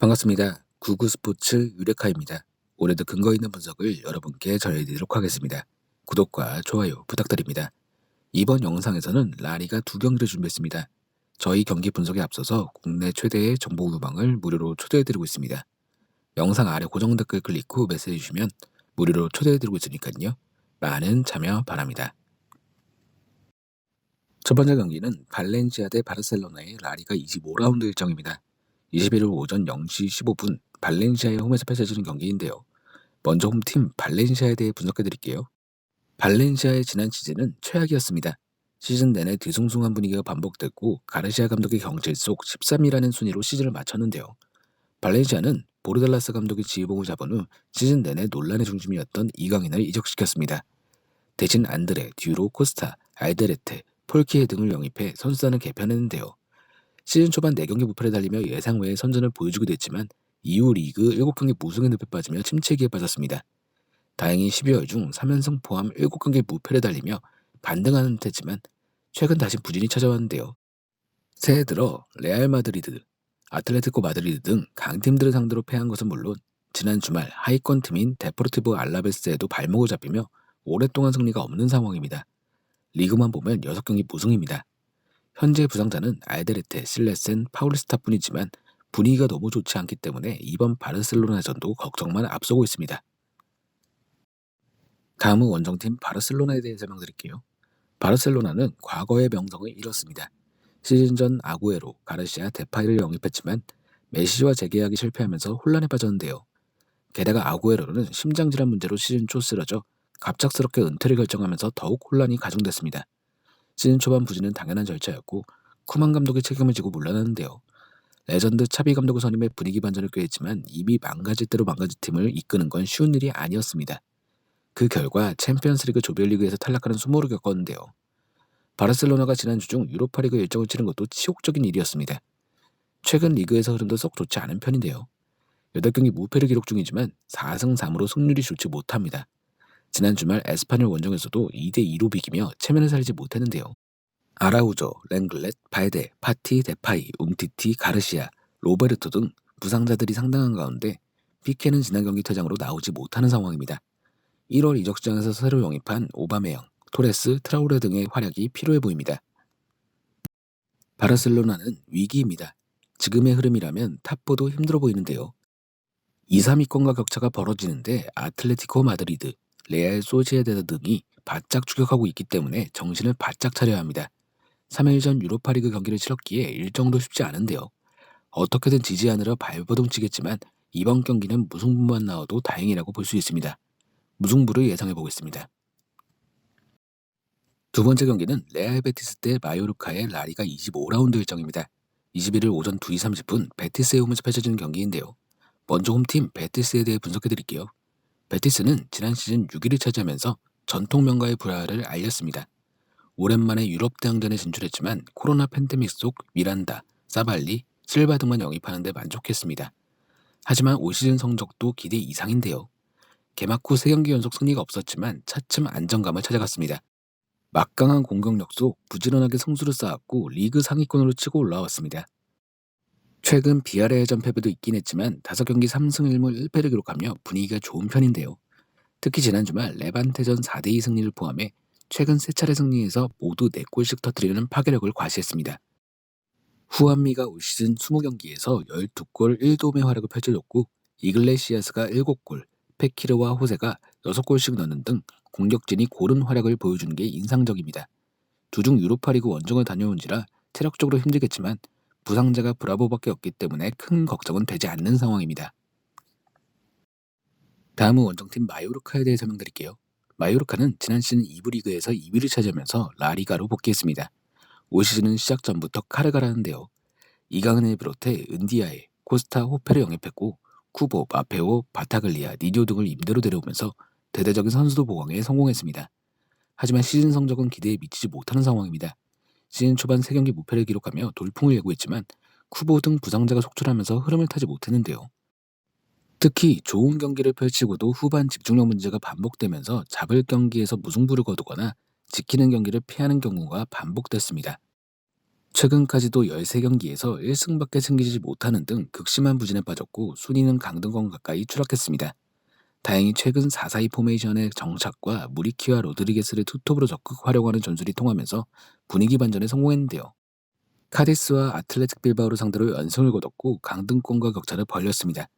반갑습니다. 구구스포츠 유레카입니다. 올해도 근거 있는 분석을 여러분께 전해드리도록 하겠습니다. 구독과 좋아요 부탁드립니다. 이번 영상에서는 라리가 두 경기를 준비했습니다. 저희 경기 분석에 앞서서 국내 최대의 정보 누방을 무료로 초대해드리고 있습니다. 영상 아래 고정 댓글 클릭 후 메시지 주시면 무료로 초대해드리고 있으니까요. 많은 참여 바랍니다. 첫 번째 경기는 발렌시아 대 바르셀로나의 라리가 25라운드 일정입니다. 21일 오전 0시 15분 발렌시아의 홈에서 펼쳐지는 경기인데요. 먼저 홈팀 발렌시아에 대해 분석해드릴게요. 발렌시아의 지난 시즌은 최악이었습니다. 시즌 내내 뒤숭숭한 분위기가 반복됐고 가르시아 감독의 경질 속 13위라는 순위로 시즌을 마쳤는데요. 발렌시아는 보르달라스 감독의 지휘봉을 잡은 후 시즌 내내 논란의 중심이었던 이강인을 이적시켰습니다. 대신 안드레, 듀로, 코스타, 알데레테, 폴키에 등을 영입해 선수단을 개편했는데요. 시즌 초반 4경기 무패를 달리며 예상 외의 선전을 보여주기도 했지만 이후 리그 7경기 무승의 늪에 빠지며 침체기에 빠졌습니다. 다행히 12월 중 3연승 포함 7경기 무패를 달리며 반등하는 듯 했지만 최근 다시 부진이 찾아왔는데요. 새해 들어 레알 마드리드, 아틀레티코 마드리드 등 강팀들을 상대로 패한 것은 물론 지난 주말 하위권 팀인 데포르티보 알라베스에도 발목을 잡히며 오랫동안 승리가 없는 상황입니다. 리그만 보면 6경기 무승입니다. 현재 부상자는 알데레테, 실레센, 파울리스타뿐이지만 분위기가 너무 좋지 않기 때문에 이번 바르셀로나전도 걱정만 앞서고 있습니다. 다음은 원정팀 바르셀로나에 대해 설명드릴게요. 바르셀로나는 과거의 명성을 잃었습니다. 시즌 전 아구에로, 가르시아, 데파이를 영입했지만 메시와 재계약이 실패하면서 혼란에 빠졌는데요. 게다가 아구에로는 심장질환 문제로 시즌 초 쓰러져 갑작스럽게 은퇴를 결정하면서 더욱 혼란이 가중됐습니다. 시즌 초반 부진은 당연한 절차였고 쿠만 감독이 책임을 지고 물러나는데요. 레전드 차비 감독을 선임해 분위기 반전을 꾀했지만 이미 망가질 대로 망가진 팀을 이끄는 건 쉬운 일이 아니었습니다. 그 결과 챔피언스리그 조별리그에서 탈락하는 수모를 겪었는데요. 바르셀로나가 지난주 중 유로파리그 일정을 치른 것도 치욕적인 일이었습니다. 최근 리그에서 흐름도 썩 좋지 않은 편인데요. 8경기 무패를 기록 중이지만 4승 3무로 승률이 좋지 못합니다. 지난 주말 에스파뇰 원정에서도 2대2로 비기며 체면을 살리지 못했는데요. 아라우조, 랭글렛, 발데, 파티, 데파이, 움티티, 가르시아, 로베르토 등 부상자들이 상당한 가운데 피케는 지난 경기 퇴장으로 나오지 못하는 상황입니다. 1월 이적 시장에서 새로 영입한 오바메영, 토레스, 트라우레 등의 활약이 필요해 보입니다. 바르셀로나는 위기입니다. 지금의 흐름이라면 탑4도 힘들어 보이는데요. 2, 3위권과 격차가 벌어지는데 아틀레티코 마드리드, 레알 소시에다드 등이 바짝 추격하고 있기 때문에 정신을 바짝 차려야 합니다. 3일 전 유로파리그 경기를 치렀기에 일정도 쉽지 않은데요. 어떻게든 지지하느라 발버둥 치겠지만 이번 경기는 무승부만 나와도 다행이라고 볼 수 있습니다. 무승부를 예상해 보겠습니다. 두 번째 경기는 레알 베티스 대 마요르카의 라리가 25라운드 일정입니다. 21일 오전 2시 30분 베티스의 홈에서 펼쳐지는 경기인데요. 먼저 홈팀 베티스에 대해 분석해 드릴게요. 베티스는 지난 시즌 6위를 차지하면서 전통 명가의 불화를 알렸습니다. 오랜만에 유럽 대항전에 진출했지만 코로나 팬데믹 속 미란다, 사발리, 실바 등만 영입하는 데 만족했습니다. 하지만 올 시즌 성적도 기대 이상인데요. 개막 후 3경기 연속 승리가 없었지만 차츰 안정감을 찾아갔습니다. 막강한 공격력 속 부지런하게 승수를 쌓았고 리그 상위권으로 치고 올라왔습니다. 최근 비아레알전 패배도 있긴 했지만 5경기 3승 1무 1패를 기록하며 분위기가 좋은 편인데요. 특히 지난 주말 레반테전 4대2 승리를 포함해 최근 3차례 승리에서 모두 4골씩 터뜨리는 파괴력을 과시했습니다. 후안미가 올 시즌 20경기에서 12골 1도움의 활약을 펼쳐줬고 이글레시아스가 7골, 페키르와 호세가 6골씩 넣는 등 공격진이 고른 활약을 보여주는 게 인상적입니다. 두중 유로파리그 원정을 다녀온지라 체력적으로 힘들겠지만 부상자가 브라보밖에 없기 때문에 큰 걱정은 되지 않는 상황입니다. 다음은 원정팀 마요르카에 대해 설명드릴게요. 마요르카는 지난 시즌 2부 리그에서 2위를 차지하면서 라리가로 복귀했습니다. 올 시즌은 시작 전부터 카르가라는데요. 이강인을 비롯해 은디아에, 코스타, 호페를 영입했고 쿠보, 마페오, 바타글리아, 니디오 등을 임대로 데려오면서 대대적인 선수도 보강에 성공했습니다. 하지만 시즌 성적은 기대에 미치지 못하는 상황입니다. 시즌 초반 3경기 무패를 기록하며 돌풍을 예고했지만 쿠보 등 부상자가 속출하면서 흐름을 타지 못했는데요. 특히 좋은 경기를 펼치고도 후반 집중력 문제가 반복되면서 잡을 경기에서 무승부를 거두거나 지키는 경기를 피하는 경우가 반복됐습니다. 최근까지도 13경기에서 1승밖에 챙기지 못하는 등 극심한 부진에 빠졌고 순위는 강등권 가까이 추락했습니다. 다행히 최근 4-4-2 포메이션의 정착과 무리키와 로드리게스를 투톱으로 적극 활용하는 전술이 통하면서 분위기 반전에 성공했는데요. 카디스와 아틀레틱 빌바오를 상대로 연승을 거뒀고 강등권과 격차를 벌렸습니다.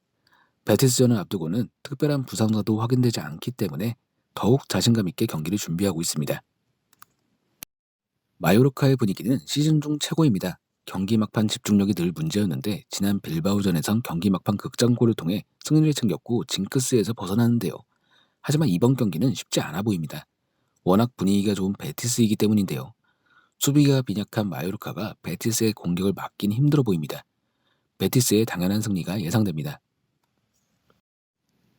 베티스전을 앞두고는 특별한 부상자도 확인되지 않기 때문에 더욱 자신감 있게 경기를 준비하고 있습니다. 마요르카의 분위기는 시즌 중 최고입니다. 경기 막판 집중력이 늘 문제였는데 지난 빌바오전에선 경기 막판 극장골을 통해 승리를 챙겼고 징크스에서 벗어나는데요. 하지만 이번 경기는 쉽지 않아 보입니다. 워낙 분위기가 좋은 베티스이기 때문인데요. 수비가 빈약한 마요르카가 베티스의 공격을 막긴 힘들어 보입니다. 베티스의 당연한 승리가 예상됩니다.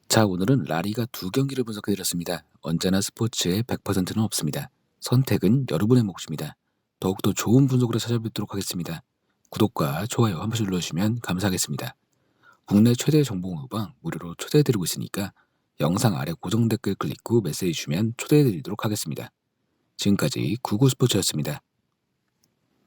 자, 오늘은 라리가 두 경기를 분석해드렸습니다. 언제나 스포츠에 100%는 없습니다. 선택은 여러분의 몫입니다. 더욱더 좋은 분석으로 찾아뵙도록 하겠습니다. 구독과 좋아요 한 번씩 눌러주시면 감사하겠습니다. 국내 최대 정보 모방 무료로 초대해드리고 있으니까 영상 아래 고정 댓글 클릭 후 메시지 주면 초대해드리도록 하겠습니다. 지금까지 구구스포츠였습니다.